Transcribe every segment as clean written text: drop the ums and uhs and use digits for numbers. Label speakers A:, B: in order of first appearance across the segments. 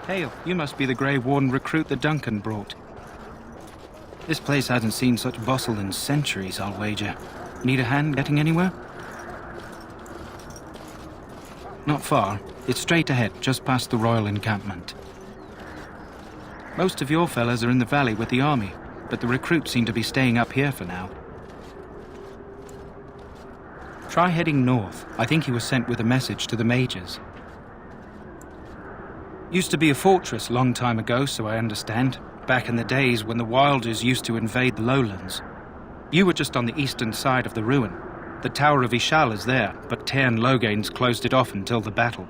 A: Hail, you must be the Grey Warden recruit that Duncan brought. This place hasn't seen such bustle in centuries, I'll wager. Need a hand getting anywhere? Not far. It's straight ahead, just past the royal encampment. Most of your fellas are in the valley with the army, but the recruits seem to be staying up here for now. Try heading north. I think he was sent with a message to the mages. Used to be a fortress long time ago, so I understand. Back in the days when the Wilders used to invade the lowlands. You were just on the eastern side of the ruin. The Tower of Ishal is there, but Tairn Logain's closed it off until the battle.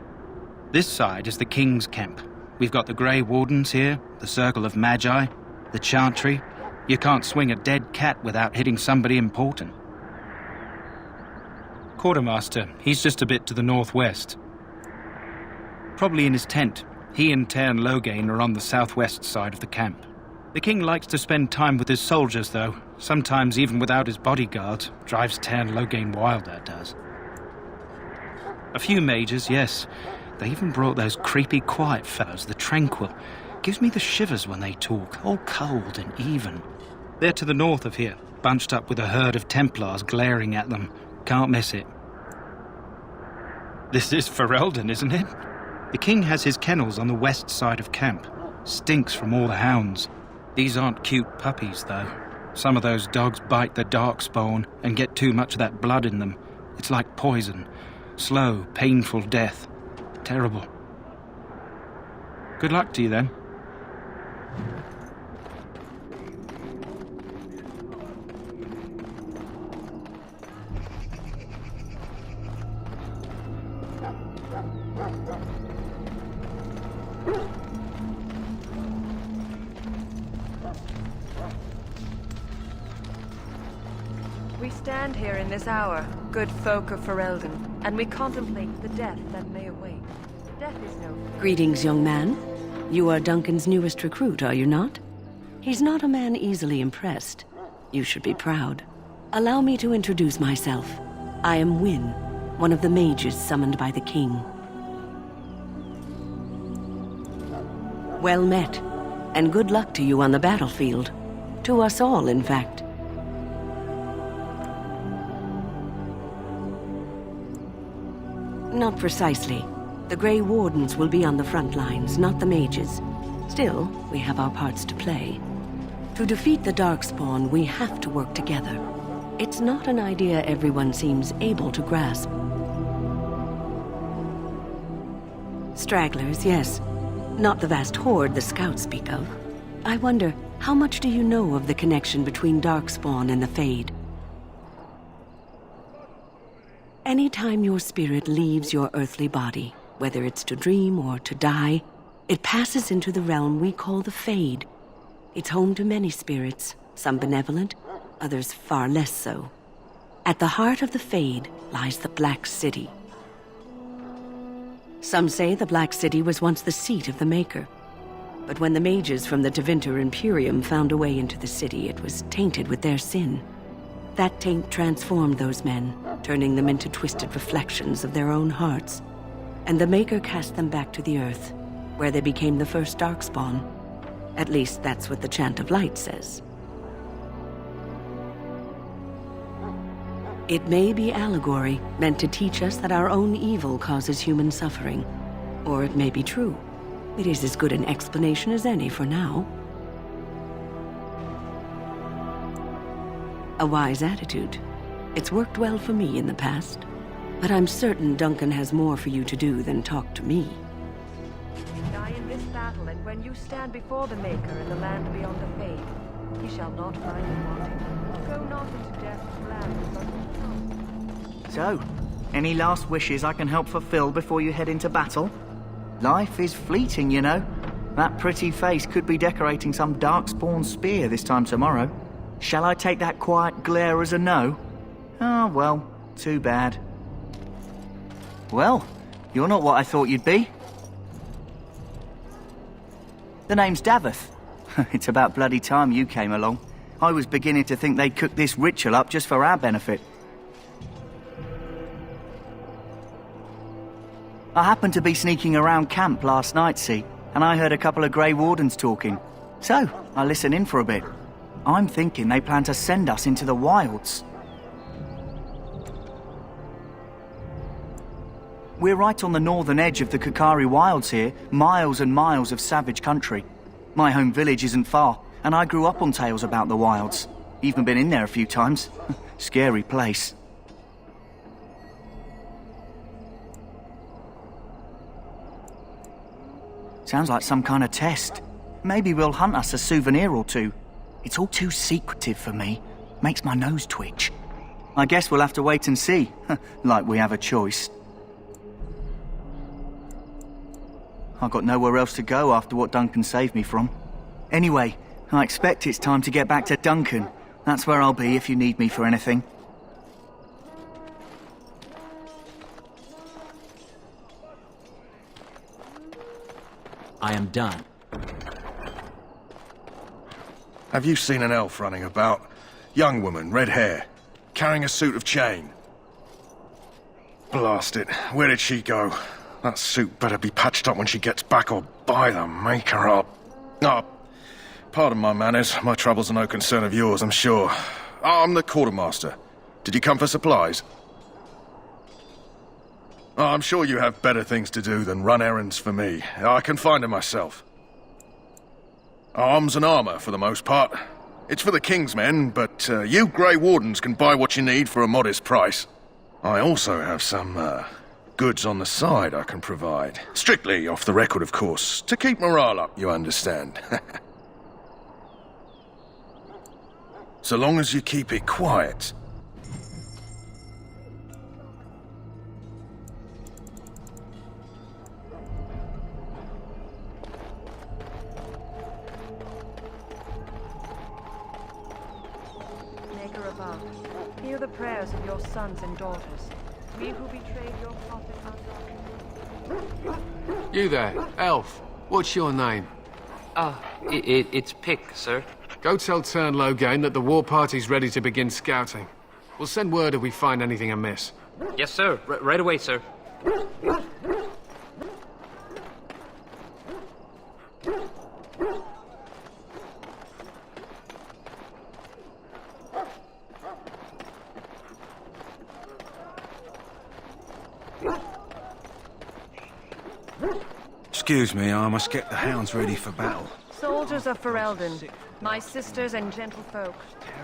A: This side is the King's camp. We've got the Grey Wardens here, the Circle of Magi, the Chantry. You can't swing a dead cat without hitting somebody important. Quartermaster, he's just a bit to the northwest. Probably in his tent. He and Tairn Logain are on the southwest side of the camp. The king likes to spend time with his soldiers, though. Sometimes even without his bodyguards. Drives Tairn Logain wild, that does. A few mages, yes. They even brought those creepy quiet fellows, the Tranquil. Gives me the shivers when they talk, all cold and even. They're to the north of here, bunched up with a herd of Templars glaring at them. Can't miss it. This is Ferelden, isn't it? The king has his kennels on the west side of camp. Stinks from all the hounds. These aren't cute puppies, though. Some of those dogs bite the darkspawn and get too much of that blood in them. It's like poison. Slow, painful death. Terrible. Good luck to you, then.
B: We stand here in this hour, good folk of Ferelden, and we contemplate the death that may await. Death is no...
C: Greetings, young man. You are Duncan's newest recruit, are you not? He's not a man easily impressed. You should be proud. Allow me to introduce myself. I am Wynne, one of the mages summoned by the king. Well met, and good luck to you on the battlefield. To us all, in fact. Not precisely. The Grey Wardens will be on the front lines, not the mages. Still, we have our parts to play. To defeat the Darkspawn, we have to work together. It's not an idea everyone seems able to grasp. Stragglers, yes. Not the vast horde the scouts speak of. I wonder, how much do you know of the connection between Darkspawn and the Fade? Anytime your spirit leaves your earthly body, whether it's to dream or to die, it passes into the realm we call the Fade. It's home to many spirits, some benevolent, others far less so. At the heart of the Fade lies the Black City. Some say the Black City was once the seat of the Maker. But when the mages from the Tevinter Imperium found a way into the city, it was tainted with their sin. That taint transformed those men, turning them into twisted reflections of their own hearts. And the Maker cast them back to the Earth, where they became the first Darkspawn. At least that's what the Chant of Light says. It may be allegory, meant to teach us that our own evil causes human suffering. Or it may be true. It is as good an explanation as any for now. A wise attitude. It's worked well for me in the past. But I'm certain Duncan has more for you to do than talk to me.
B: You die in this battle, and when you stand before the Maker in the land beyond the Fade, he shall not find you wanting. Go not into death's land, but...
D: So, any last wishes I can help fulfill before you head into battle? Life is fleeting, you know. That pretty face could be decorating some Darkspawn spear this time tomorrow. Shall I take that quiet glare as a no? Oh, well, too bad. Well, you're not what I thought you'd be. The name's Daveth. It's about bloody time you came along. I was beginning to think they'd cooked this ritual up just for our benefit. I happened to be sneaking around camp last night, see? and I heard a couple of Grey Wardens talking. So, I listened in for a bit. I'm thinking they plan to send us into the wilds. We're right on the northern edge of the Kakari Wilds here, miles and miles of savage country. My home village isn't far, and I grew up on tales about the wilds. Even been in there a few times. Scary place. Sounds like some kind of test. Maybe we'll hunt us a souvenir or two. It's all too secretive for me. Makes my nose twitch. I guess we'll have to wait and see. Like we have a choice. I've got nowhere else to go after what Duncan saved me from. Anyway, I expect it's time to get back to Duncan. That's where I'll be if you need me for anything.
E: I am done.
F: Have you seen an elf running about? Young woman, red hair, carrying a suit of chain. Blast it, where did she go? That suit better be patched up when she gets back, or by the maker up. Oh, pardon my manners. My troubles are no concern of yours, I'm sure. I'm the quartermaster. Did you come for supplies? Oh, I'm sure you have better things to do than run errands for me. I can find them myself. Arms and armor, for the most part. It's for the King's men, but you Grey Wardens can buy what you need for a modest price. I also have some, goods on the side I can provide. Strictly off the record, of course. To keep morale up, you understand. So long as you keep it quiet.
B: Maker above, hear the prayers of your sons and daughters. We who betrayed your prophet undone.
G: You there, elf. What's your name?
H: It's Pick, sir.
G: Go tell Tern Logain that the war party's ready to begin scouting. We'll send word if we find anything amiss.
H: Yes, sir. Right away, sir.
I: Excuse me, I must get the hounds ready for battle.
B: Soldiers of Ferelden, my sisters and gentlefolk,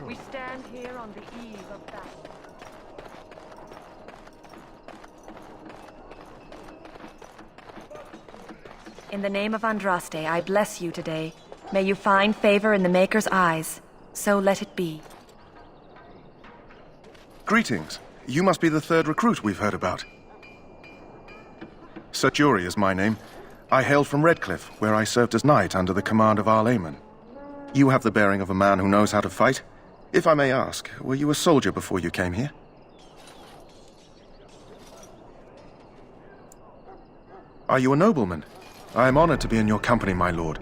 B: we stand here on the eve of battle. In the name of Andraste, I bless you today. May you find favor in the Maker's eyes. So let it be.
F: Greetings. You must be the third recruit we've heard about. Sir Jury is my name. I hail from Redcliffe, where I served as knight under the command of Arlayman. You have the bearing of a man who knows how to fight. If I may ask, were you a soldier before you came here? Are you a nobleman? I am honored to be in your company, my lord.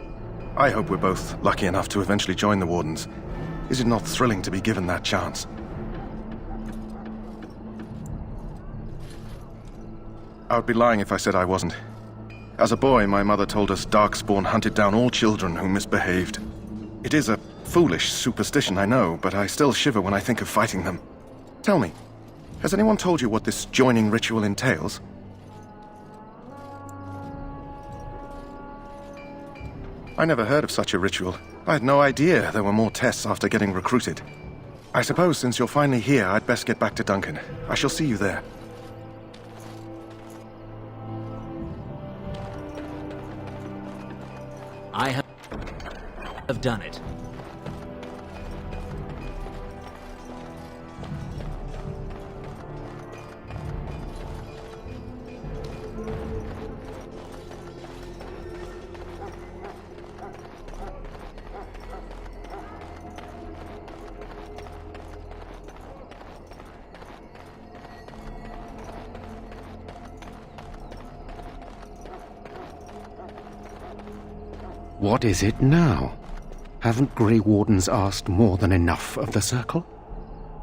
F: I hope we're both lucky enough to eventually join the Wardens. Is it not thrilling to be given that chance? I would be lying if I said I wasn't. As a boy, my mother told us Darkspawn hunted down all children who misbehaved. It is a foolish superstition, I know, but I still shiver when I think of fighting them. Tell me, has anyone told you what this joining ritual entails? I never heard of such a ritual. I had no idea there were more tests after getting recruited. I suppose since you're finally here, I'd best get back to Duncan. I shall see you there.
E: I have done it.
J: What is it now? Haven't Grey Wardens asked more than enough of the Circle?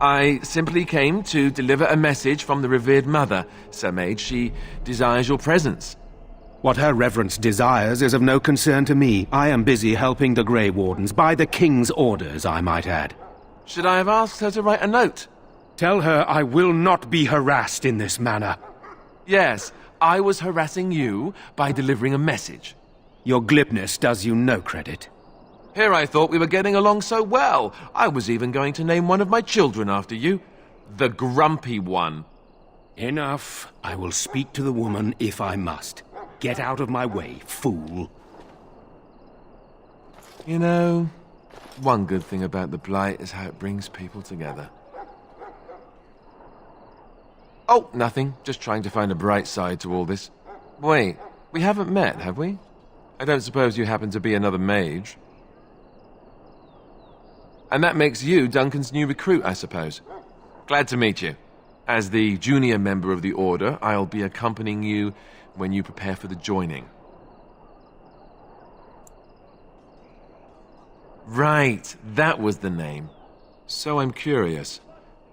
K: I simply came to deliver a message from the revered mother, Sir Mage. She desires your presence.
J: What her reverence desires is of no concern to me. I am busy helping the Grey Wardens, by the King's orders, I might add.
K: Should I have asked her to write a note?
J: Tell her I will not be harassed in this manner.
K: Yes, I was harassing you by delivering a message.
J: Your glibness does you no credit.
K: Here I thought we were getting along so well. I was even going to name one of my children after you. The Grumpy One.
J: Enough. I will speak to the woman if I must. Get out of my way, fool.
K: You know, one good thing about the Blight is how it brings people together. Oh, nothing. Just trying to find a bright side to all this. Wait, we haven't met, have we? I don't suppose you happen to be another mage. And that makes you Duncan's new recruit, I suppose. Glad to meet you. As the junior member of the Order, I'll be accompanying you when you prepare for the joining. Right, that was the name. So I'm curious.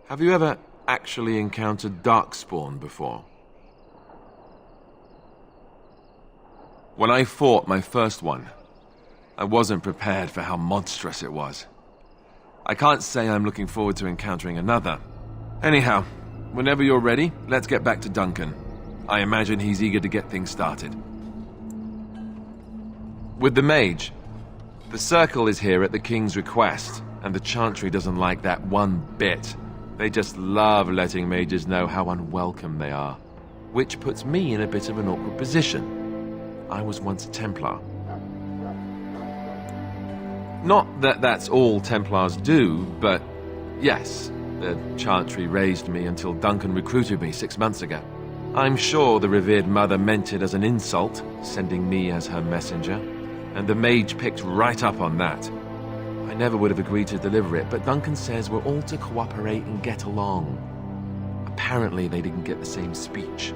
K: Have you ever actually encountered Darkspawn before? When I fought my first one, I wasn't prepared for how monstrous it was. I can't say I'm looking forward to encountering another. Anyhow, whenever you're ready, let's get back to Duncan. I imagine he's eager to get things started. With the mage, the Circle is here at the King's request, and the Chantry doesn't like that one bit. They just love letting mages know how unwelcome they are, which puts me in a bit of an awkward position. I was once a Templar. Not that that's all Templars do, but yes, the Chantry raised me until Duncan recruited me 6 months ago. I'm sure the revered mother meant it as an insult, sending me as her messenger, and the mage picked right up on that. I never would have agreed to deliver it, but Duncan says we're all to cooperate and get along. Apparently they didn't get the same speech.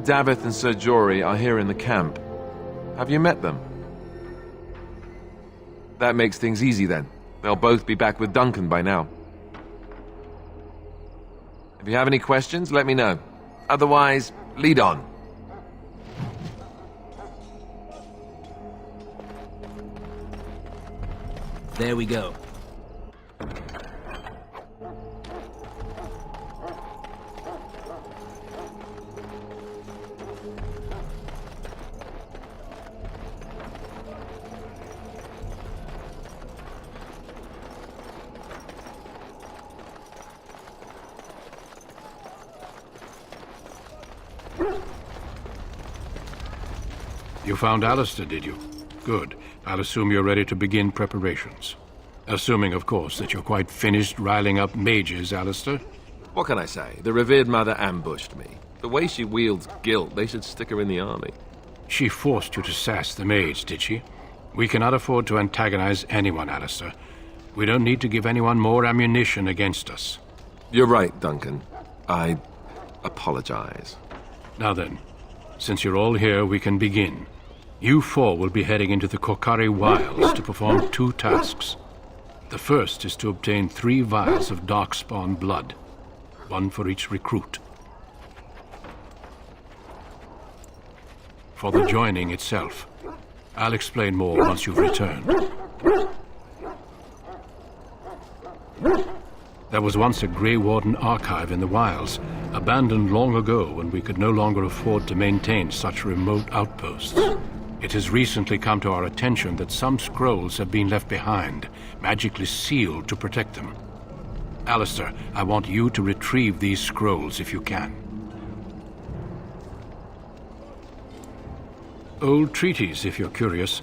K: Davith and Sir Jory are here in the camp. Have you met them? That makes things easy then. They'll both be back with Duncan by now. If you have any questions, let me know. Otherwise, lead on.
E: There we go.
L: You found Alistair, did you? Good. I'll assume you're ready to begin preparations. Assuming, of course, that you're quite finished riling up mages, Alistair.
K: What can I say? The revered mother ambushed me. The way she wields guilt, they should stick her in the army.
L: She forced you to sass the maids, did she? We cannot afford to antagonize anyone, Alistair. We don't need to give anyone more ammunition against us.
K: You're right, Duncan. I apologize.
L: Now then, since you're all here, we can begin. You four will be heading into the Korcari Wilds to perform 2 tasks. The first is to obtain 3 vials of Darkspawn blood, 1 for each recruit. For the joining itself, I'll explain more once you've returned. There was once a Grey Warden archive in the wilds, abandoned long ago when we could no longer afford to maintain such remote outposts. It has recently come to our attention that some scrolls have been left behind, magically sealed to protect them. Alistair, I want you to retrieve these scrolls if you can. Old treaties, if you're curious.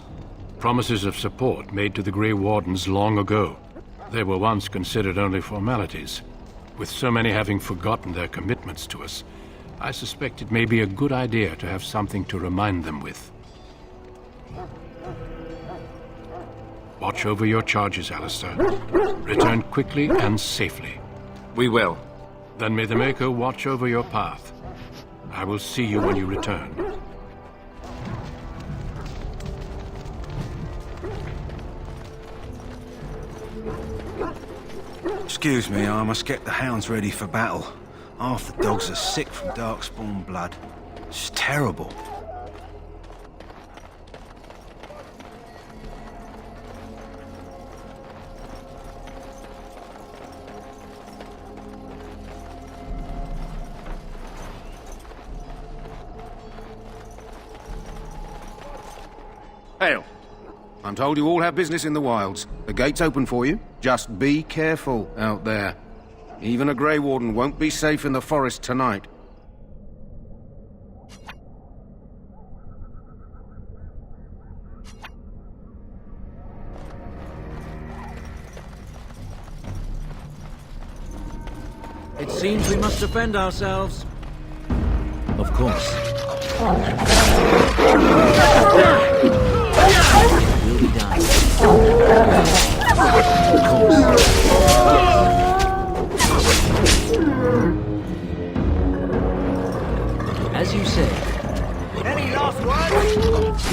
L: Promises of support made to the Grey Wardens long ago. They were once considered only formalities. With so many having forgotten their commitments to us, I suspect it may be a good idea to have something to remind them with. Watch over your charges, Alistair. Return quickly and safely.
K: We will.
L: Then may the Maker watch over your path. I will see you when you return.
I: Excuse me, I must get the hounds ready for battle. Half the dogs are sick from darkspawn blood. It's terrible.
J: Hail. I'm told you all have business in the wilds. The gate's open for you. Just be careful out there. Even a Grey Warden won't be safe in the forest tonight.
E: It seems we must defend ourselves. Of course. Will be done. Of course. As you say.
D: Any last words?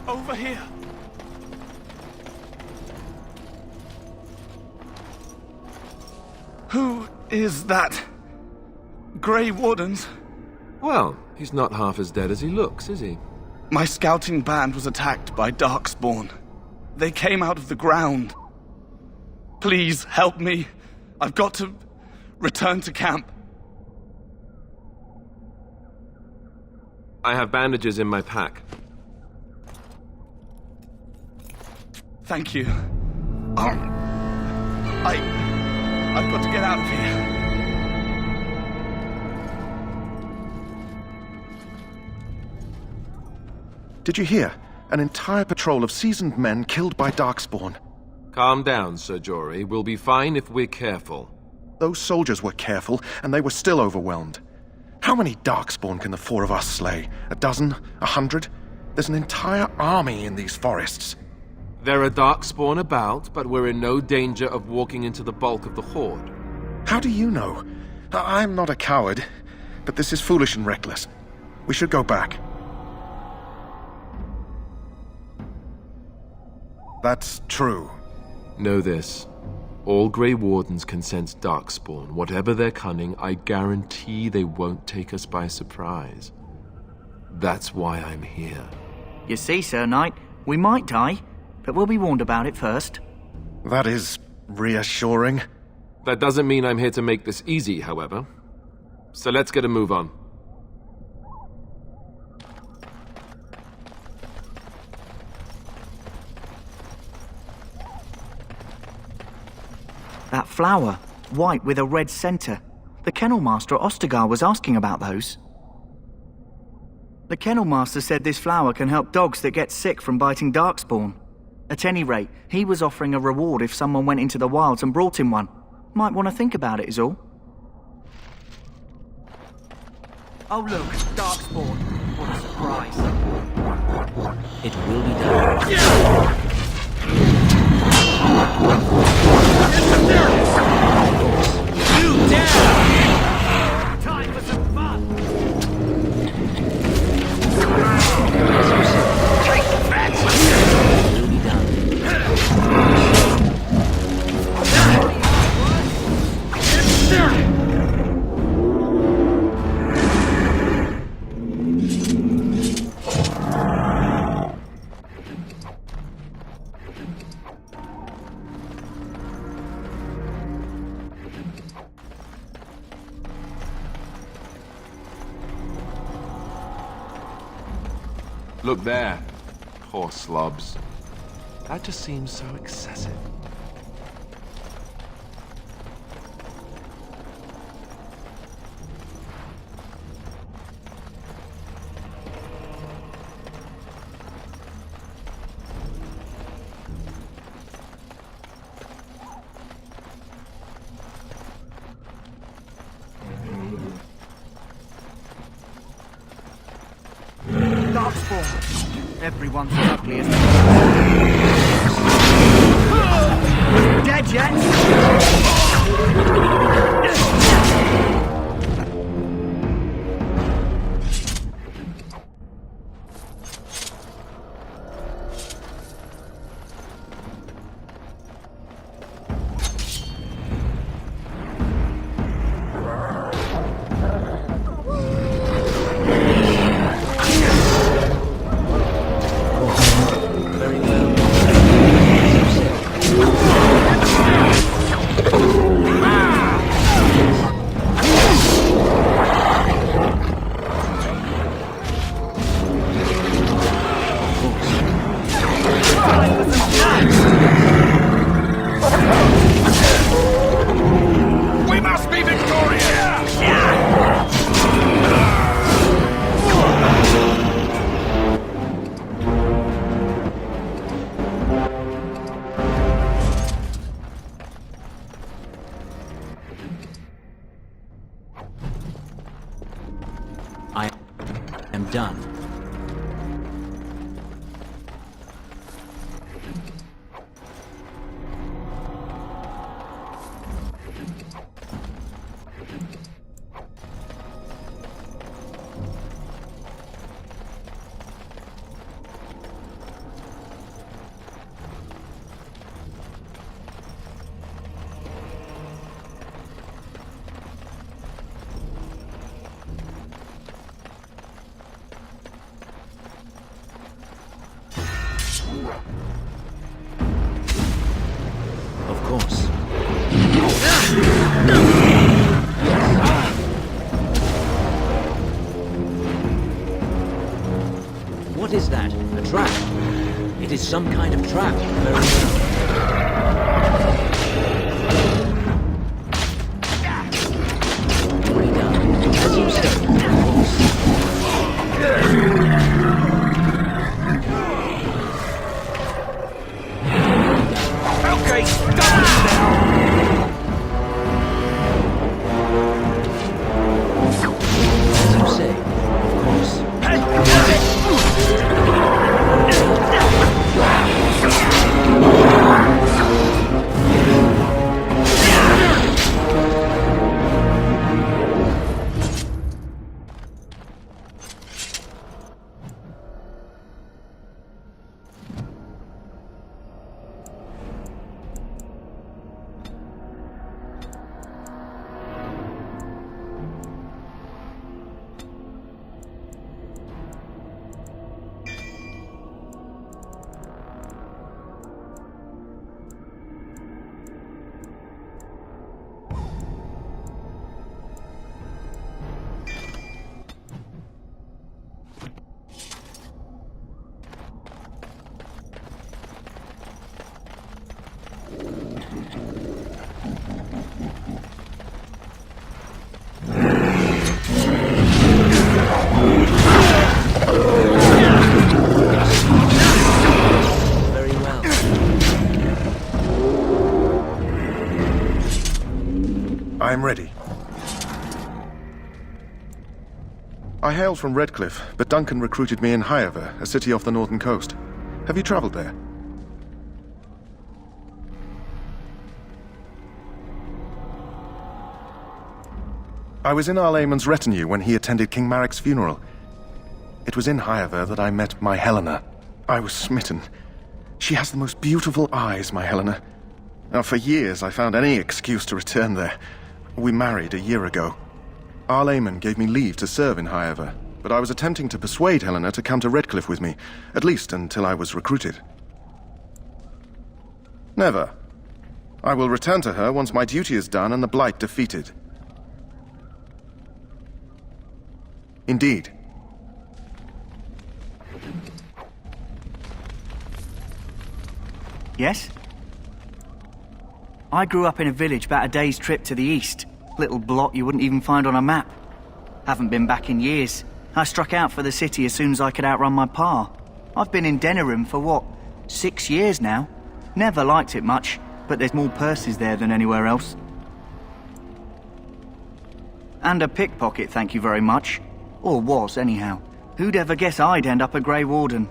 J: Over here.
M: Who is that? Grey Wardens?
K: Well, he's not half as dead as he looks, is he?
M: My scouting band was attacked by Darkspawn. They came out of the ground. Please, help me. I've got to return to camp.
K: I have bandages in my pack.
M: Thank you. I've got to get out of here.
F: Did you hear? An entire patrol of seasoned men killed by Darkspawn.
K: Calm down, Sir Jory. We'll be fine if we're careful.
F: Those soldiers were careful, and they were still overwhelmed. How many Darkspawn can the four of us slay? A dozen? 100? There's an entire army in these forests.
K: There are Darkspawn about, but we're in no danger of walking into the bulk of the Horde.
F: How do you know? I'm not a coward, but this is foolish and reckless. We should go back. That's true.
K: Know this. All Grey Wardens can sense Darkspawn. Whatever their cunning, I guarantee they won't take us by surprise. That's why I'm here.
D: You see, Sir Knight, we might die, but we'll be warned about it first.
F: That is reassuring.
K: That doesn't mean I'm here to make this easy, however. So let's get a move on.
D: That flower, white with a red centre. The Kennel Master at Ostagar was asking about those. The Kennel Master said this flower can help dogs that get sick from biting Darkspawn. At any rate, he was offering a reward if someone went into the wilds and brought him one. Might want to think about it is all. Oh look, Darkspawn. What a surprise.
E: It will be done.
D: You dare! Time for some fun! Take that!
E: It will be done.
K: Look there. Poor slobs. That just seems so excessive.
D: Darkspawn. Everyone's as ugly as dead yet?
E: done. Of course. What is that? A trap? It is some kind of trap. Very well. Already done. As you say, of course.
I: Okay, stop now!
E: As you say, of course. Very well.
F: I am ready. I hail from Redcliffe, but Duncan recruited me in Highever, a city off the northern coast. Have you traveled there? I was in Arlayman's retinue when he attended King Maric's funeral. It was in Highever that I met my Helena. I was smitten. She has the most beautiful eyes, my Helena. Now, for years I found any excuse to return there. We married a year ago. Arlayman gave me leave to serve in Highever, but I was attempting to persuade Helena to come to Redcliffe with me, at least until I was recruited. Never. I will return to her once my duty is done and the Blight defeated. Indeed.
D: Yes? I grew up in a village about a day's trip to the east. Little blot you wouldn't even find on a map. Haven't been back in years. I struck out for the city as soon as I could outrun my pa. I've been in Denerim for what, 6 years now? Never liked it much, but there's more purses there than anywhere else. And a pickpocket, thank you very much. Or was, anyhow. Who'd ever guess I'd end up a Grey Warden?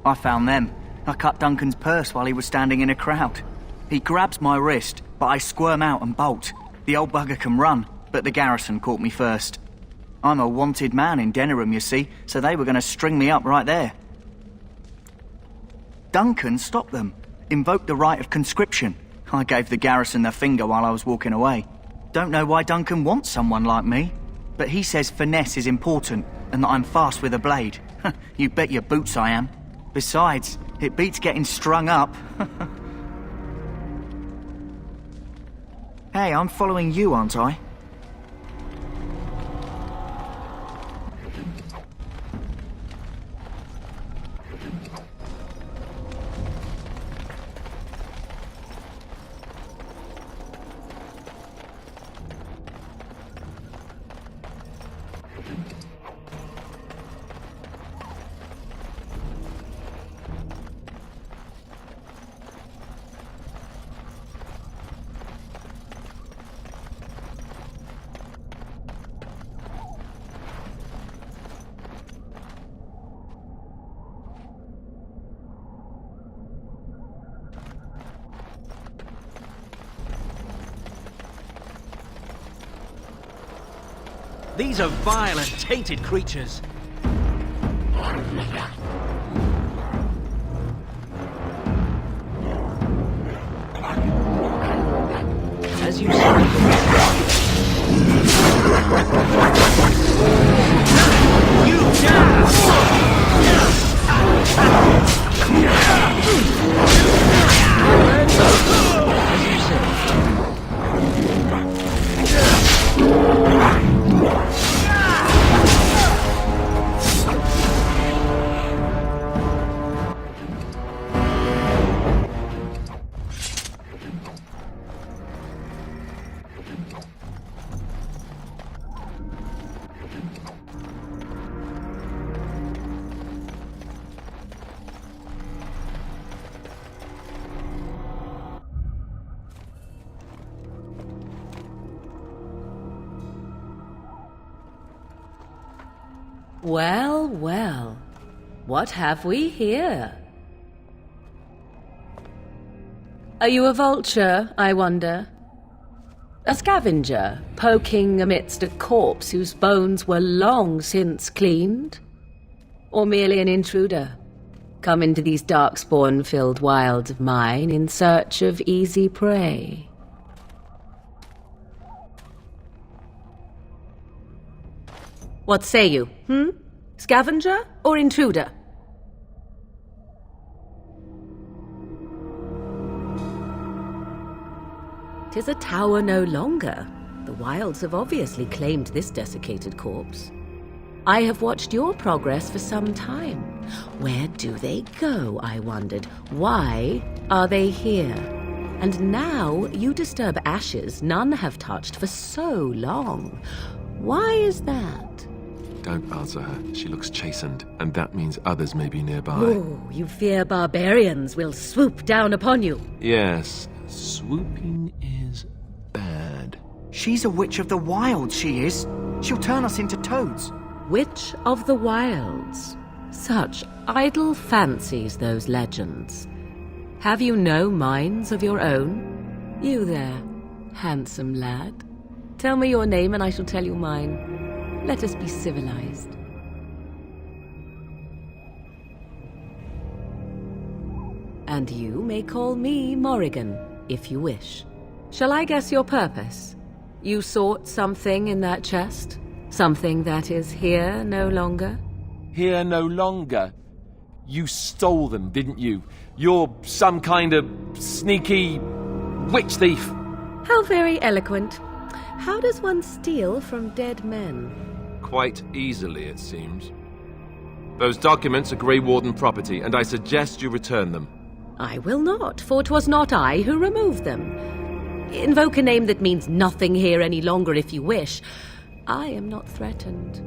D: I found them. I cut Duncan's purse while he was standing in a crowd. He grabs my wrist, but I squirm out and bolt. The old bugger can run, but the garrison caught me first. I'm a wanted man in Denerim, you see, so they were going to string me up right there. Duncan stopped them, invoked the right of conscription. I gave the garrison the finger while I was walking away. Don't know why Duncan wants someone like me, but he says finesse is important and that I'm fast with a blade. You bet your boots I am. Besides, it beats getting strung up. Hey, I'm following you, aren't I?
E: These are vile and tainted creatures. As you say. You dare! As you say.
C: Well, well. What have we here? Are you a vulture, I wonder? A scavenger, poking amidst a corpse whose bones were long since cleaned? Or merely an intruder, come into these darkspawn-filled wilds of mine in search of easy prey? What say you, Scavenger or intruder? "'Tis a tower no longer. The wilds have obviously claimed this desiccated corpse. I have watched your progress for some time. Where do they go, I wondered? Why are they here? And now you disturb ashes none have touched for so long. Why is that?"
K: Don't answer her. She looks chastened, and that means others may be nearby.
C: Oh, you fear barbarians will swoop down upon you.
K: Yes, swooping is bad.
D: She's a witch of the wilds, she is. She'll turn us into toads.
C: Witch of the wilds. Such idle fancies, those legends. Have you no minds of your own? You there, handsome lad. Tell me your name and I shall tell you mine. Let us be civilized. And you may call me Morrigan, if you wish. Shall I guess your purpose? You sought something in that chest? Something that is here no longer?
K: Here no longer? You stole them, didn't you? You're some kind of sneaky witch thief.
C: How very eloquent. How does one steal from dead men?
K: Quite easily, it seems. Those documents are Grey Warden property, and I suggest you return them.
C: I will not, for 'twas not I who removed them. Invoke a name that means nothing here any longer if you wish. I am not threatened.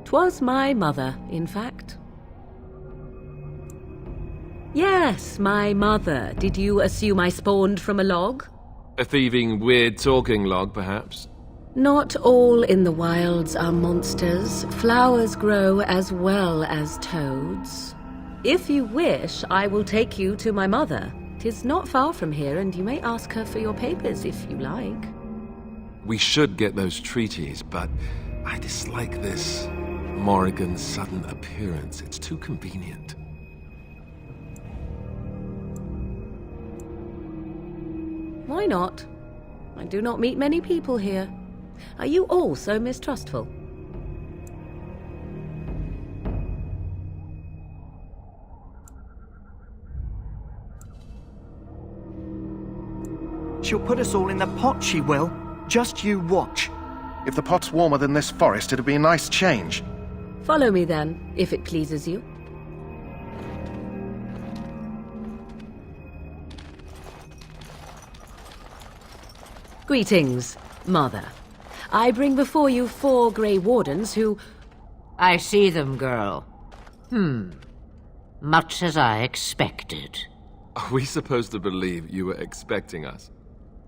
C: 'Twas my mother, in fact. Yes, my mother. Did you assume I spawned from a log?
K: A thieving, weird-talking log, perhaps?
C: Not all in the wilds are monsters. Flowers grow as well as toads. If you wish, I will take you to my mother. 'Tis not far from here, and you may ask her for your papers if you like.
K: We should get those treaties, but I dislike this Morrigan's sudden appearance. It's too convenient.
C: Why not? I do not meet many people here. Are you all so mistrustful?
D: She'll put us all in the pot, she will. Just you watch.
F: If the pot's warmer than this forest, it'd be a nice change.
C: Follow me then, if it pleases you. Greetings, Mother. I bring before you 4 Grey Wardens who...
N: I see them, girl. Much as I expected.
K: Are we supposed to believe you were expecting us?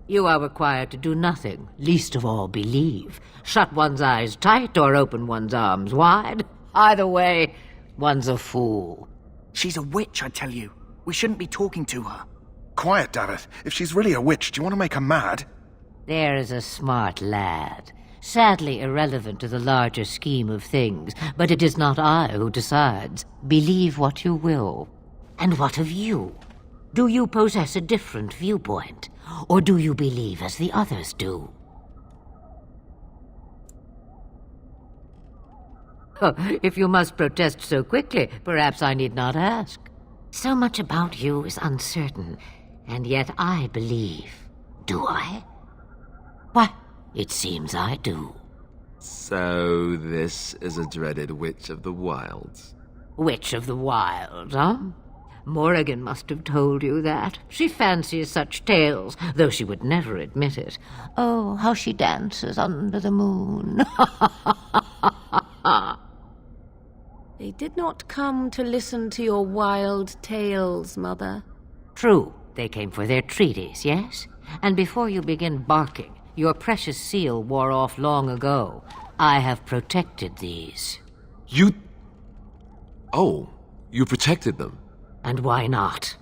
N: You are required to do nothing, least of all believe. Shut one's eyes tight or open one's arms wide. Either way, one's a fool.
D: She's a witch, I tell you. We shouldn't be talking to her.
F: Quiet, Davith. If she's really a witch, do you want to make her mad?
N: There is a smart lad. Sadly irrelevant to the larger scheme of things, but it is not I who decides. Believe what you will. And what of you? Do you possess a different viewpoint? Or do you believe as the others do? If you must protest so quickly, perhaps I need not ask. So much about you is uncertain, and yet I believe. Do I? Why, it seems I do.
K: So this is a dreaded Witch of the Wilds.
N: Witch of the Wilds, huh? Morrigan must have told you that. She fancies such tales, though she would never admit it. Oh, how she dances under the moon.
O: They did not come to listen to your wild tales, Mother.
N: True, they came for their treaties, yes? And before you begin barking, your precious seal wore off long ago. I have protected these.
K: You... Oh, you protected them?
N: And why not?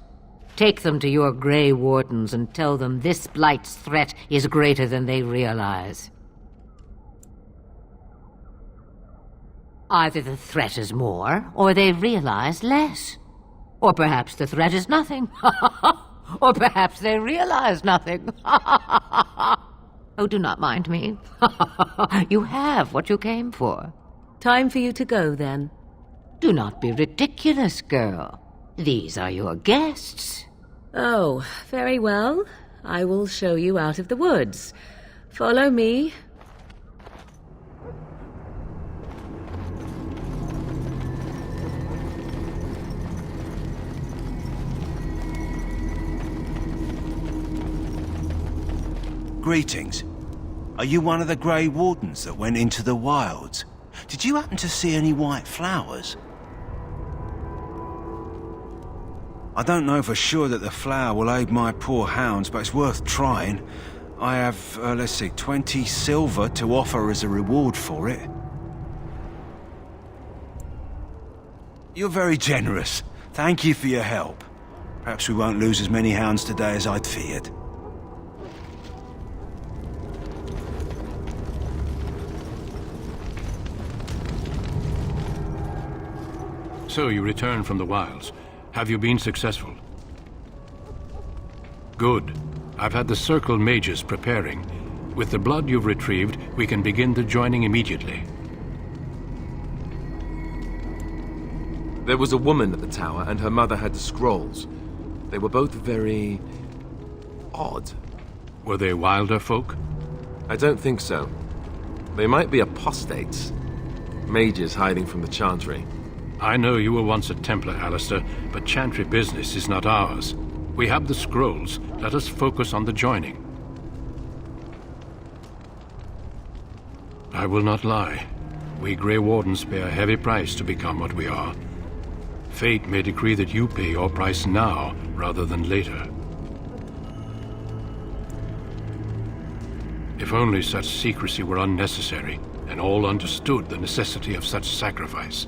N: Take them to your Grey Wardens and tell them this Blight's threat is greater than they realize. Either the threat is more, or they realize less. Or perhaps the threat is nothing. Or perhaps they realize nothing. Oh, do not mind me. You have what you came for.
O: Time for you to go, then.
N: Do not be ridiculous, girl. These are your guests.
O: Oh, very well. I will show you out of the woods. Follow me.
I: Greetings. Are you one of the Grey Wardens that went into the wilds? Did you happen to see any white flowers? I don't know for sure that the flower will aid my poor hounds, but it's worth trying. I have, 20 silver to offer as a reward for it. You're very generous. Thank you for your help. Perhaps we won't lose as many hounds today as I'd feared.
L: So you return from the wilds. Have you been successful? Good. I've had the Circle mages preparing. With the blood you've retrieved, we can begin the joining immediately.
K: There was a woman at the tower, and her mother had the scrolls. They were both very... odd.
L: Were they wilder folk?
K: I don't think so. They might be apostates. Mages hiding from the Chantry.
L: I know you were once a Templar, Alistair, but Chantry business is not ours. We have the scrolls. Let us focus on the joining. I will not lie. We Grey Wardens pay a heavy price to become what we are. Fate may decree that you pay your price now, rather than later. If only such secrecy were unnecessary, and all understood the necessity of such sacrifice.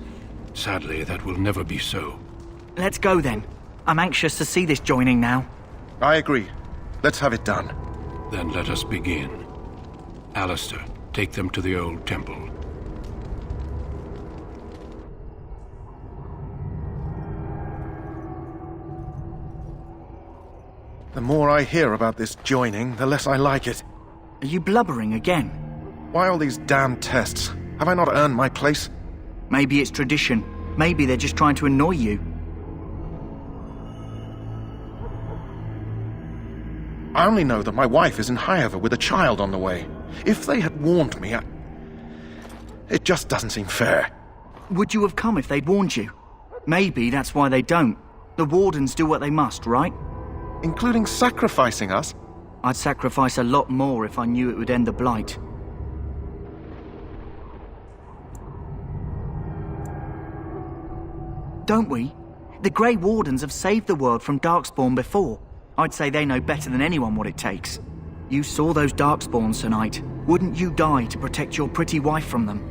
L: Sadly, that will never be so.
D: Let's go then. I'm anxious to see this joining now.
F: I agree. Let's have it done.
L: Then let us begin. Alistair, take them to the old temple.
F: The more I hear about this joining, the less I like it.
D: Are you blubbering again?
F: Why all these damn tests? Have I not earned my place?
D: Maybe it's tradition. Maybe they're just trying to annoy you.
F: I only know that my wife is in Highover with a child on the way. If they had warned me, it just doesn't seem fair.
D: Would you have come if they'd warned you? Maybe that's why they don't. The Wardens do what they must, right?
F: Including sacrificing us?
D: I'd sacrifice a lot more if I knew it would end the Blight. Don't we? The Grey Wardens have saved the world from Darkspawn before. I'd say they know better than anyone what it takes. You saw those Darkspawns tonight. Wouldn't you die to protect your pretty wife from them?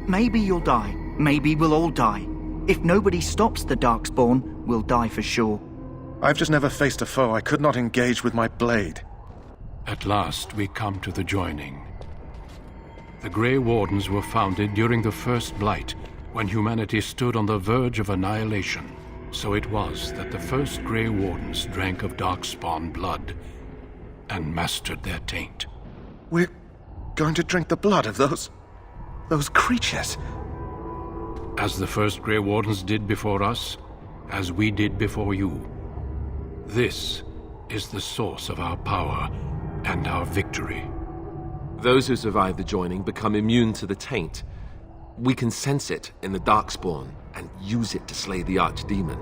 D: Maybe you'll die. Maybe we'll all die. If nobody stops the Darkspawn, we'll die for sure.
F: I've just never faced a foe I could not engage with my blade.
L: At last we come to the joining. The Grey Wardens were founded during the First Blight, when humanity stood on the verge of annihilation. So it was that the first Grey Wardens drank of Darkspawn blood and mastered their taint.
F: We're going to drink the blood of those creatures.
L: As the first Grey Wardens did before us, as we did before you. This is the source of our power and our victory.
K: Those who survive the joining become immune to the taint. We can sense it in the Darkspawn and use it to slay the Archdemon.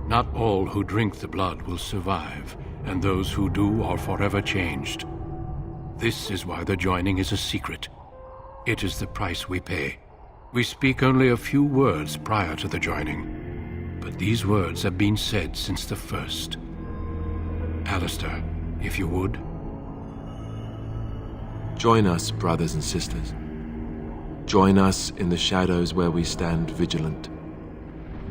L: Not all who drink the blood will survive, and those who do are forever changed. This is why the joining is a secret. It is the price we pay. We speak only a few words prior to the joining, but these words have been said since the first. Alistair, if you would.
K: Join us, brothers and sisters. Join us in the shadows where we stand vigilant.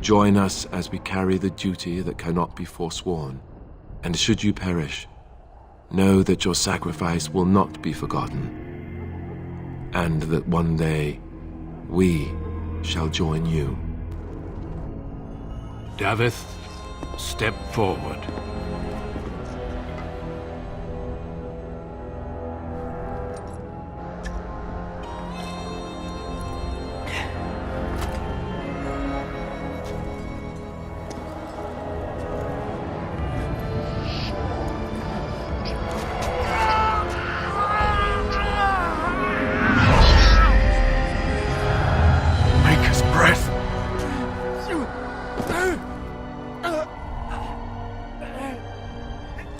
K: Join us as we carry the duty that cannot be forsworn. And should you perish, know that your sacrifice will not be forgotten, and that one day we shall join you.
L: Davith, step forward.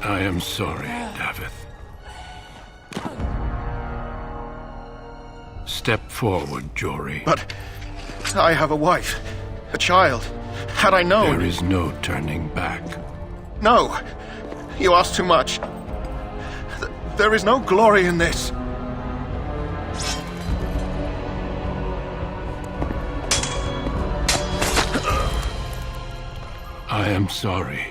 L: I am sorry, Davith. Step forward, Jory.
F: But I have a wife, a child. Had I known...
L: There is no turning back.
F: No! You ask too much. There is no glory in this.
L: I am sorry.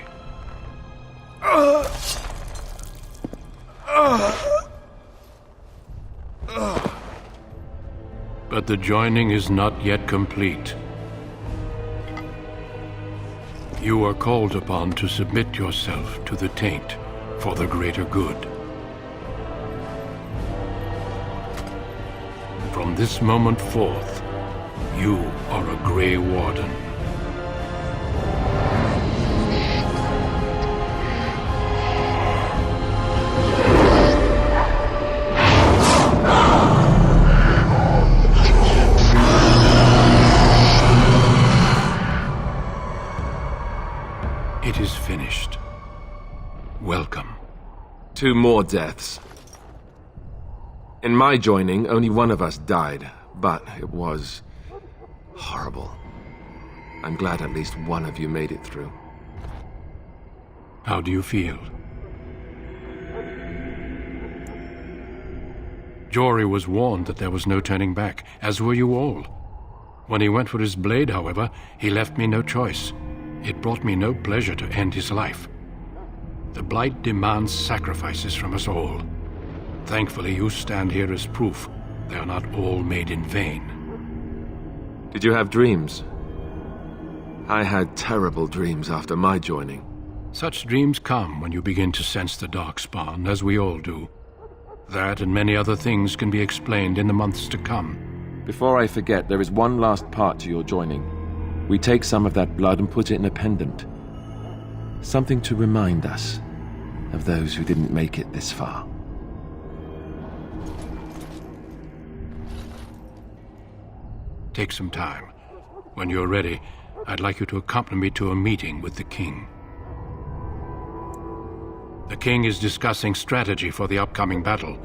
L: But the joining is not yet complete. You are called upon to submit yourself to the taint for the greater good. From this moment forth, you are a Grey Warden. It is finished. Welcome.
K: 2 more deaths. In my joining, only one of us died, but it was horrible. I'm glad at least one of you made it through.
L: How do you feel? Jory was warned that there was no turning back, as were you all. When he went for his blade, however, he left me no choice. It brought me no pleasure to end his life. The Blight demands sacrifices from us all. Thankfully, you stand here as proof they are not all made in vain.
K: Did you have dreams? I had terrible dreams after my joining.
L: Such dreams come when you begin to sense the Darkspawn, as we all do. That and many other things can be explained in the months to come.
K: Before I forget, there is one last part to your joining. We take some of that blood and put it in a pendant. Something to remind us of those who didn't make it this far.
L: Take some time. When you're ready, I'd like you to accompany me to a meeting with the King. The King is discussing strategy for the upcoming battle.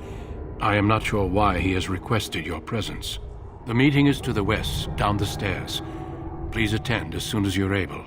L: I am not sure why he has requested your presence. The meeting is to the west, down the stairs. Please attend as soon as you're able.